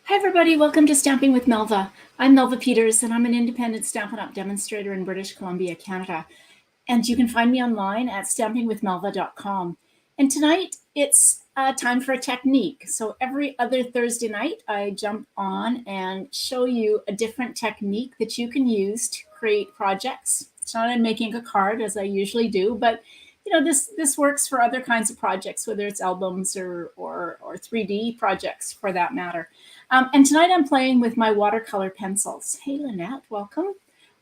Hi everybody, welcome to Stamping with Melva. I'm Melva Peters and I'm an independent Stampin' Up! Demonstrator in British Columbia, Canada. And you can find me online at stampingwithmelva.com. And tonight it's time for a technique. So every other Thursday night I jump on and show you a different technique that you can use to create projects. It's not in making a card as I usually do, but this works for other kinds of projects, whether it's albums or 3D projects for that matter. And tonight I'm playing with my watercolor pencils. Hey, Lynette, welcome.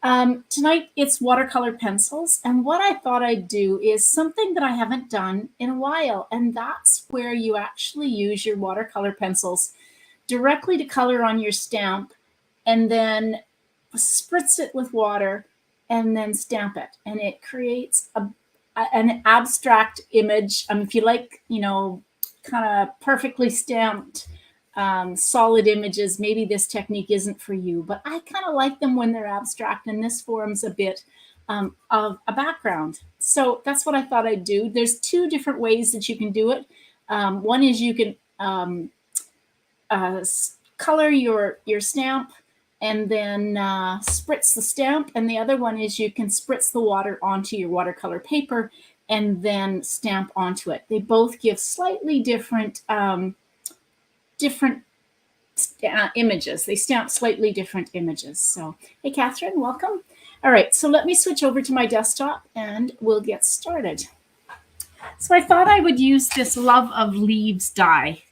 Tonight it's watercolor pencils. And what I thought I'd do is something that I haven't done in a while. And that's where you actually use your watercolor pencils directly to color on your stamp and then spritz it with water and then stamp it. And it creates an abstract image. If you like, kind of perfectly stamped solid images, maybe this technique isn't for you, but I kind of like them when they're abstract, and this forms a bit of a background. So that's what I thought I'd do. There's two different ways that you can do it. One is you can color your stamp and then spritz the stamp, and the other one is you can spritz the water onto your watercolor paper and then stamp onto it. They both give slightly different images. They stamp slightly different images. So, hey, Catherine, welcome. All right, so let me switch over to my desktop and we'll get started. So I thought I would use this Love of Leaves die.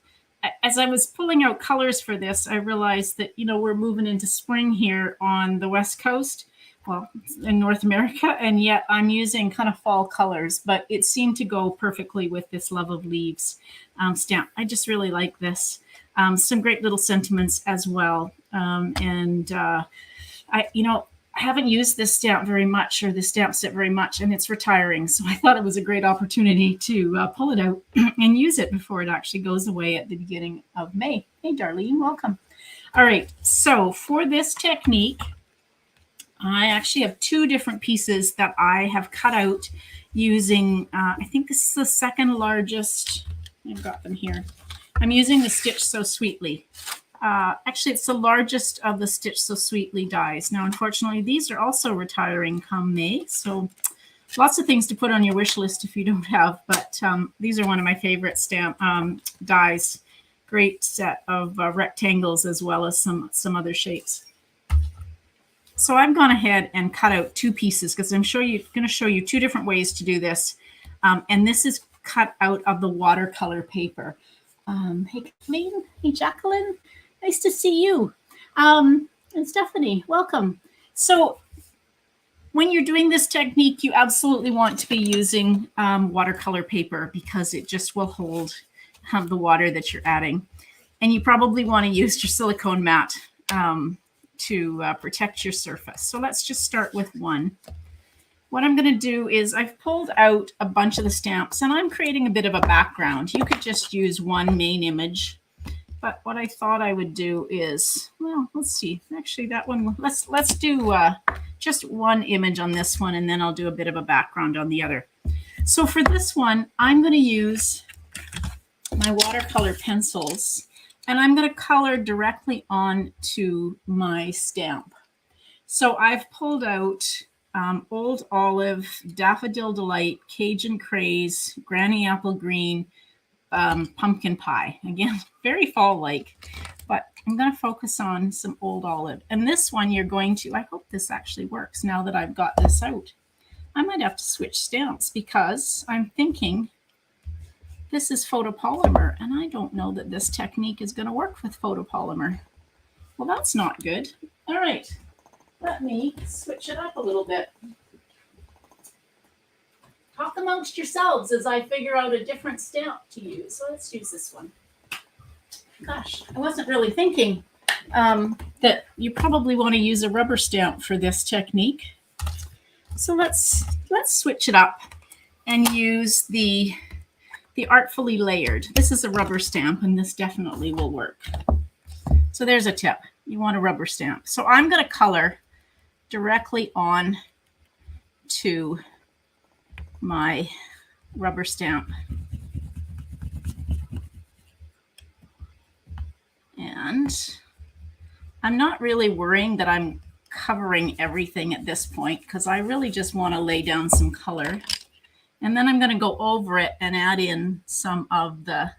As I was pulling out colors for this, I realized that, we're moving into spring here on the West Coast, well, in North America, and yet I'm using kind of fall colors, but it seemed to go perfectly with this Love of Leaves stamp. I just really like this. Some great little sentiments as well. I haven't used this stamp very much, or this stamp set very much, and it's retiring. So I thought it was a great opportunity to pull it out and use it before it actually goes away at the beginning of May. Hey, Darlene, welcome. All right, so for this technique, I actually have two different pieces that I have cut out using, I think this is the second largest. I've got them here. I'm using the Stitch So Sweetly. Actually, it's the largest of the Stitch So Sweetly dies. Now, unfortunately, these are also retiring come May, so lots of things to put on your wish list if you don't have, but these are one of my favorite stamp dies. Great set of rectangles as well as some other shapes. So I've gone ahead and cut out two pieces because I'm going to show you two different ways to do this. And this is cut out of the watercolor paper. Hey, Kathleen. Hey, Jacqueline. Nice to see you. And Stephanie, welcome. So when you're doing this technique, you absolutely want to be using watercolor paper because it just will hold the water that you're adding. And you probably want to use your silicone mat to protect your surface. So let's just start with one. What I'm going to do is I've pulled out a bunch of the stamps and I'm creating a bit of a background. You could just use one main image. But what I thought I would do is, well, let's see. Actually, that one, let's do just one image on this one, and then I'll do a bit of a background on the other. So for this one, I'm going to use my watercolor pencils, and I'm going to color directly onto my stamp. So I've pulled out Old Olive, Daffodil Delight, Cajun Craze, Granny Apple Green, pumpkin pie. Again, very fall-like, but I'm going to focus on some Old Olive. And this one you're going to, I hope this actually works now that I've got this out. I might have to switch stamps because I'm thinking this is photopolymer, and I don't know that this technique is going to work with photopolymer. Well, that's not good. All right, let me switch it up a little bit. Talk amongst yourselves as I figure out a different stamp to use. So let's use this one. Gosh, I wasn't really thinking that you probably want to use a rubber stamp for this technique. So let's switch it up and use the Artfully Layered. This is a rubber stamp, and this definitely will work. So there's a tip. You want a rubber stamp. So I'm going to color directly on to my rubber stamp. And And I'm not really worrying that I'm covering everything at this point because I really just want to lay down some color. And then I'm going to go over it and add in some of the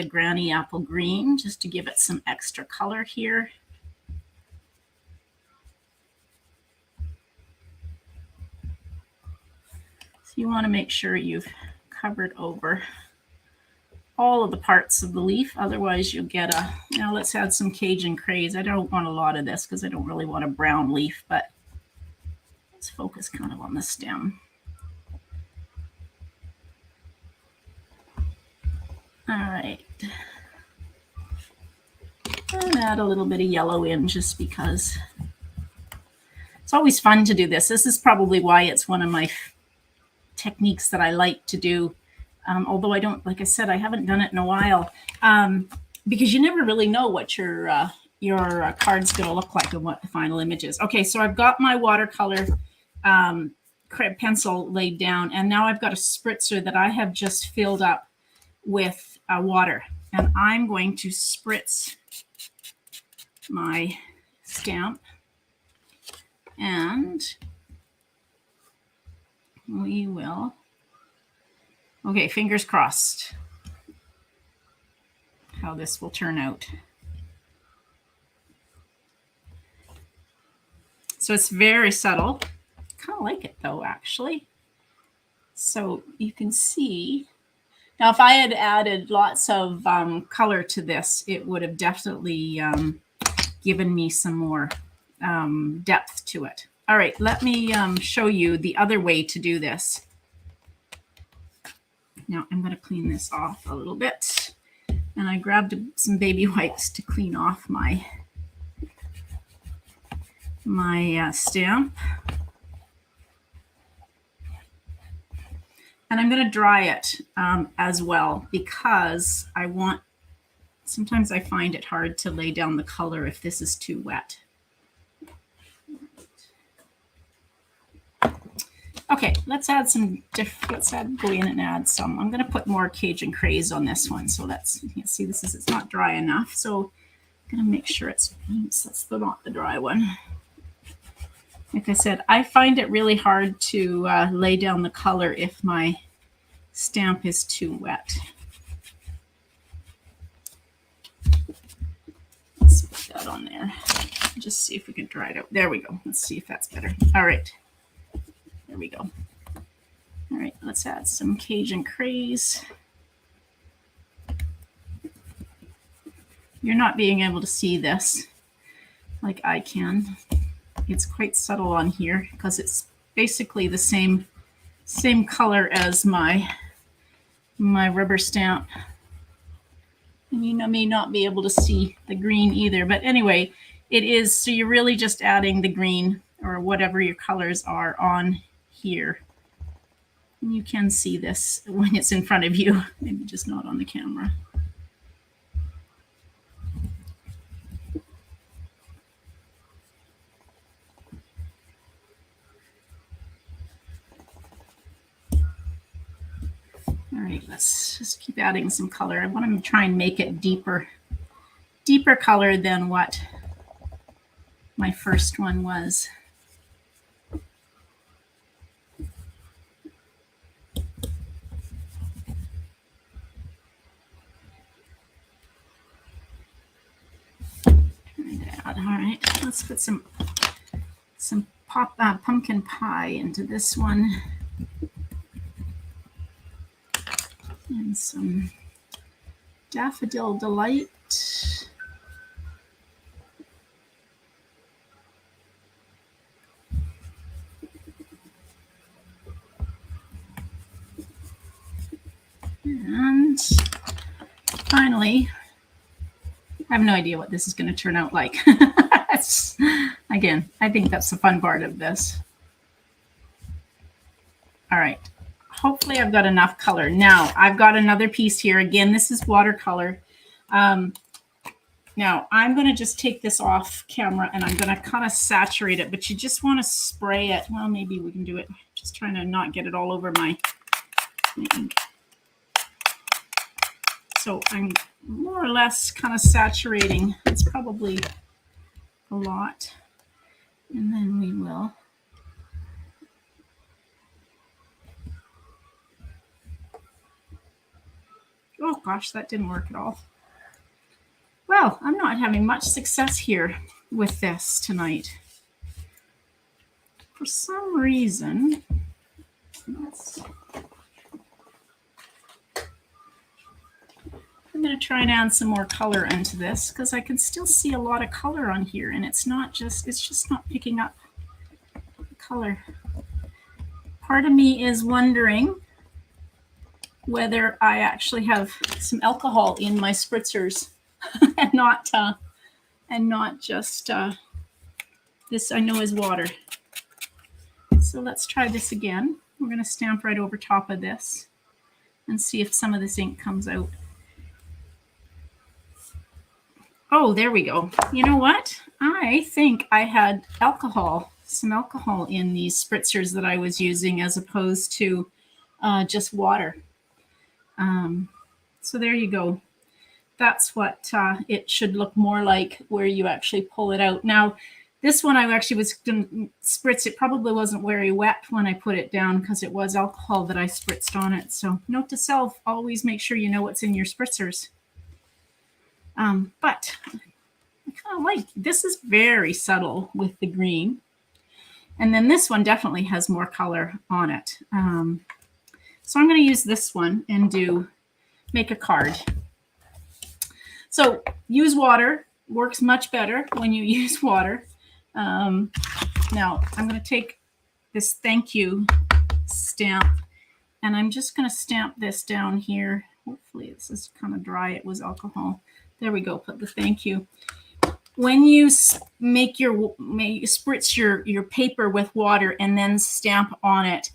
Granny Apple Green just to give it some extra color here. So you want to make sure you've covered over all of the parts of the leaf. Otherwise you'll get a, now let's add some Cajun Craze. I don't want a lot of this because I don't really want a brown leaf, but let's focus kind of on the stem. All right. And add a little bit of yellow in just because it's always fun to do this. This is probably why it's one of my techniques that I like to do. Although I don't, like I said, I haven't done it in a while because you never really know what your card's going to look like and what the final image is. Okay, so I've got my watercolor pencil laid down, and now I've got a spritzer that I have just filled up with water, and I'm going to spritz my stamp, and we will. Okay, fingers crossed how this will turn out. So it's very subtle. Kind of like it though, actually. So you can see. Now, if I had added lots of color to this, it would have definitely given me some more depth to it. All right, let me show you the other way to do this. Now I'm going to clean this off a little bit, and I grabbed some baby wipes to clean off my stamp, and I'm going to dry it as well because sometimes I find it hard to lay down the color if this is too wet. Okay, let's add go in and add some. I'm going to put more Cajun Craze on this one. So you can see it's not dry enough. So I'm going to make sure that's not the dry one. Like I said, I find it really hard to lay down the color if my stamp is too wet. Let's put that on there. Just see if we can dry it out. There we go. Let's see if that's better. All right. There we go. All right, let's add some Cajun Craze. You're not being able to see this like I can. It's quite subtle on here because it's basically the same color as my rubber stamp. And you may not be able to see the green either, but anyway, it is, so you're really just adding the green or whatever your colors are on here. And you can see this when it's in front of you, maybe just not on the camera. All right, let's just keep adding some color. I want to try and make it deeper color than what my first one was. All right, let's put some pumpkin pie into this one, and some Daffodil Delight. And finally, I have no idea what this is going to turn out like. Again, I think that's the fun part of this. All right. Hopefully I've got enough color. Now, I've got another piece here. Again, this is watercolor. Now, I'm going to just take this off camera, and I'm going to kind of saturate it, but you just want to spray it. Well, maybe we can do it. Just trying to not get it all over my ink. So I'm more or less kind of saturating. It's probably a lot. And then we will oh gosh, that didn't work at all. Well, I'm not having much success here with this tonight. For some reason, I'm going to try and add some more color into this because I can still see a lot of color on here, and it's just not picking up color. Part of me is wondering whether I actually have some alcohol in my spritzers and not just this I know is water. So let's try this again. We're going to stamp right over top of this and see if some of this ink comes out. Oh, there we go. You know what? I think I had some alcohol in these spritzers that I was using as opposed to just water. So there you go. That's what it should look more like where you actually pull it out. Now, this one I actually was going to spritz. It probably wasn't very wet when I put it down because it was alcohol that I spritzed on it. So note to self, always make sure you know what's in your spritzers. But I kind of like, this is very subtle with the green. And then this one definitely has more color on it. So I'm going to use this one and make a card. So use water, works much better when you use water. Now I'm going to take this thank you stamp and I'm just going to stamp this down here. Hopefully this is kind of dry. It was alcohol. There we go. Put the thank you. When you spritz your paper with water and then stamp on it,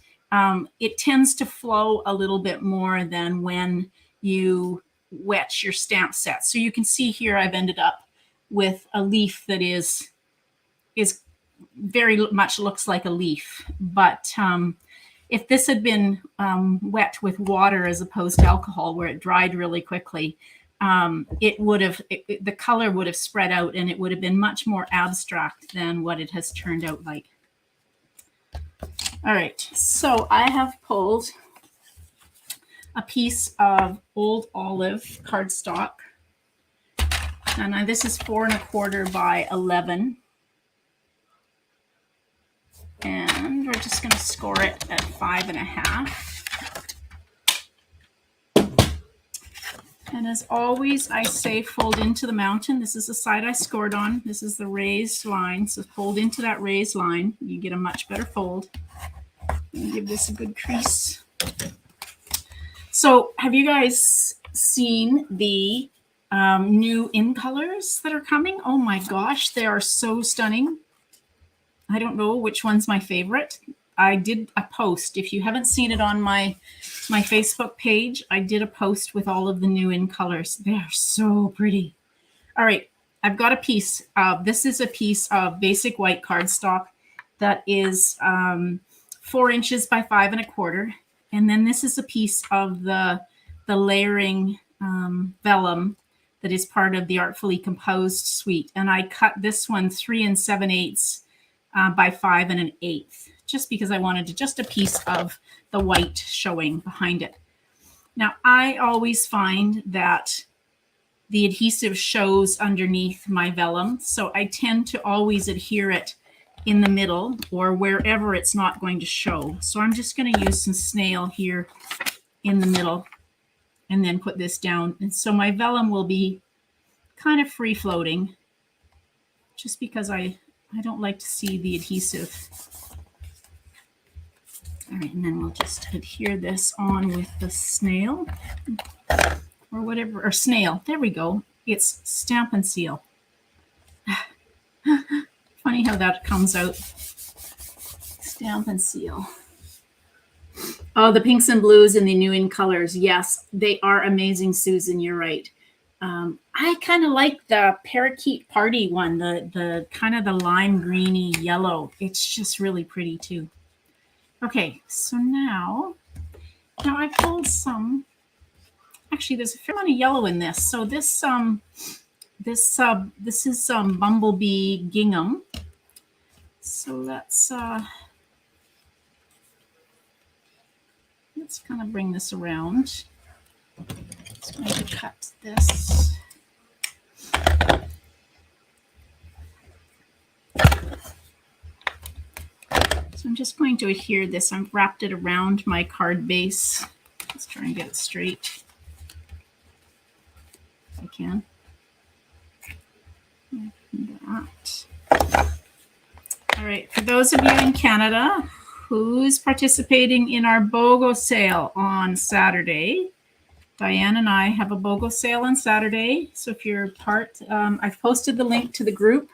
it tends to flow a little bit more than when you wet your stamp set. So you can see here I've ended up with a leaf that is very much looks like a leaf. But if this had been wet with water as opposed to alcohol where it dried really quickly, the color would have spread out and it would have been much more abstract than what it has turned out like. All right, so I have pulled a piece of old olive cardstock, and this is 4 1/4 by 11, and we're just going to score it at 5 1/2. And as always, I say fold into the mountain. This is the side I scored on. This is the raised line. So fold into that raised line. You get a much better fold. And give this a good crease. So have you guys seen the new in colors that are coming? Oh my gosh, they are so stunning. I don't know which one's my favorite. I did a post. If you haven't seen it on my Facebook page, I did a post with all of the new in colors. They are so pretty. All right, I've got a piece. This is a piece of basic white cardstock that is 4 inches by 5 1/4. And then this is a piece of the layering vellum that is part of the Artfully Composed suite. And I cut this one 3 7/8 by 5 1/8. Just because I wanted just a piece of the white showing behind it. Now, I always find that the adhesive shows underneath my vellum, so I tend to always adhere it in the middle or wherever it's not going to show. So I'm just going to use some snail here in the middle and then put this down. And so my vellum will be kind of free floating just because I don't like to see the adhesive. All right, and then we'll just adhere this on with the snail or whatever, or snail. There we go. It's Stampin' Seal. Funny how that comes out. Stampin' Seal. Oh, the pinks and blues and the new in colors. Yes, they are amazing, Susan. You're right. I kind of like the Parakeet Party one, the kind of the lime greeny yellow. It's just really pretty too. Okay, so now I pulled some actually, there's a fair amount of yellow in this. So this is Bumblebee gingham. So let's kind of bring this around. Just going to cut this. So I'm just going to adhere this. I've wrapped it around my card base. Let's try and get it straight if I can. That. All right, for those of you in Canada, who's participating in our BOGO sale on Saturday? Diane and I have a BOGO sale on Saturday. So if you're part, I've posted the link to the group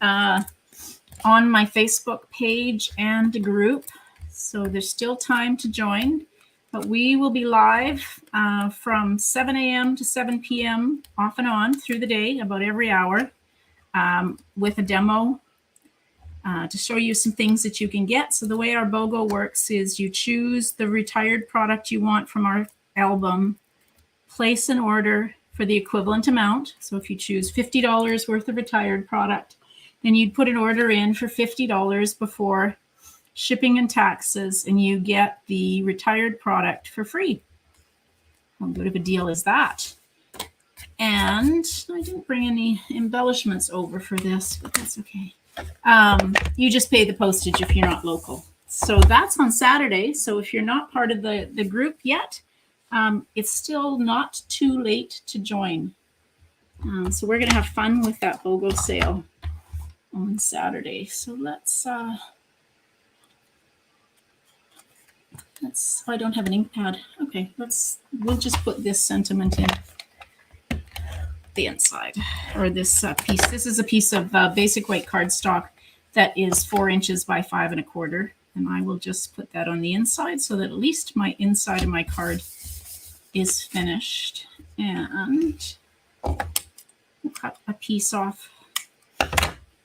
on my Facebook page and the group. So there's still time to join, but we will be live from 7 a.m. to 7 p.m. off and on through the day, about every hour, with a demo to show you some things that you can get. So the way our BOGO works is you choose the retired product you want from our album, place an order for the equivalent amount. So if you choose $50 worth of retired product, then you'd put an order in for $50 before shipping and taxes, and you get the retired product for free. How good of a deal is that? And I didn't bring any embellishments over for this, but that's okay. You just pay the postage if you're not local. So that's on Saturday. So if you're not part of the group yet, it's still not too late to join. So we're going to have fun with that BOGO sale on Saturday. So let's oh, I don't have an ink pad. Okay, we'll just put this sentiment in the inside, or this piece. This is a piece of basic white cardstock that is 4 inches by 5 1/4. And I will just put that on the inside so that at least my inside of my card is finished. And we'll cut a piece off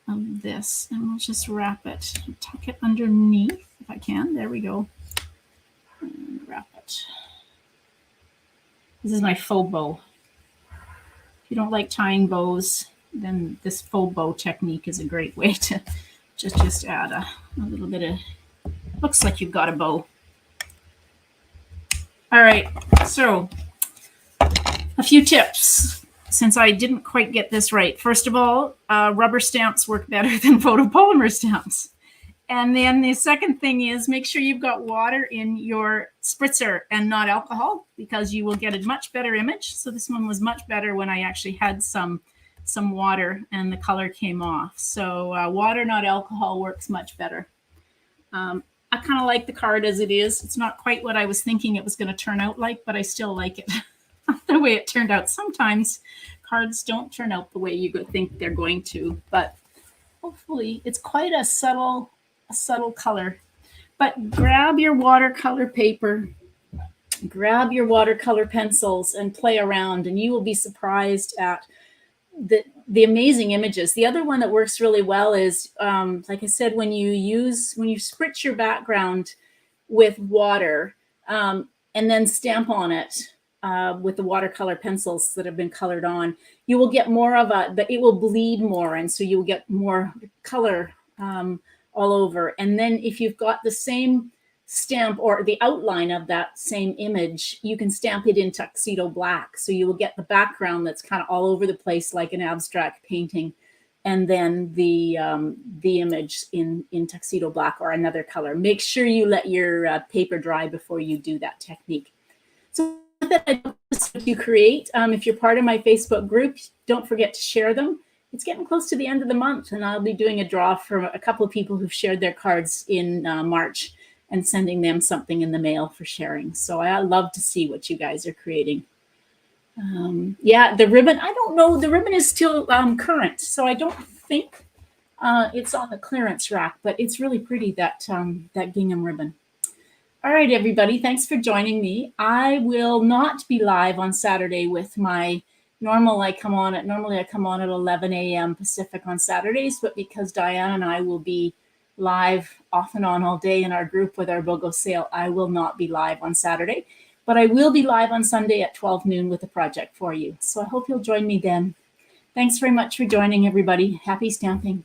of this, and we'll just wrap it, tuck it underneath if I can. There we go. And wrap it. This is my faux bow. If you don't like tying bows, then this faux bow technique is a great way to just add a little bit of, looks like you've got a bow. All right, so a few tips since I didn't quite get this right. First of all, rubber stamps work better than photopolymer stamps. And then the second thing is make sure you've got water in your spritzer and not alcohol, because you will get a much better image. So this one was much better when I actually had some water and the color came off. So water, not alcohol, works much better. I kind of like the card as it is. It's not quite what I was thinking it was going to turn out like, but I still like it the way it turned out. Sometimes cards don't turn out the way you think they're going to, but hopefully it's quite a subtle color. But grab your watercolor paper, grab your watercolor pencils and play around, and you will be surprised at the amazing images. The other one that works really well is, like I said, when you spritz your background with water and then stamp on it with the watercolor pencils that have been colored on, you will get more of but it will bleed more, and so you will get more color all over. And then if you've got the same stamp or the outline of that same image, you can stamp it in tuxedo black. So you will get the background that's kind of all over the place like an abstract painting, and then the image in tuxedo black or another color. Make sure you let your paper dry before you do that technique. So that you create, if you're part of my Facebook group, don't forget to share them. It's getting close to the end of the month, and I'll be doing a draw for a couple of people who've shared their cards in March and sending them something in the mail for sharing. So I love to see what you guys are creating. Yeah, the ribbon, I don't know. The ribbon is still current, so I don't think it's on the clearance rack, but it's really pretty, that gingham ribbon. All right, everybody, thanks for joining me. I will not be live on Saturday with my normally I come on at 11 a.m. Pacific on Saturdays, but because Diane and I will be live off and on all day in our group with our BOGO sale, I will not be live on Saturday. But I will be live on Sunday at 12 noon with a project for you. So I hope you'll join me then. Thanks very much for joining, everybody. Happy stamping.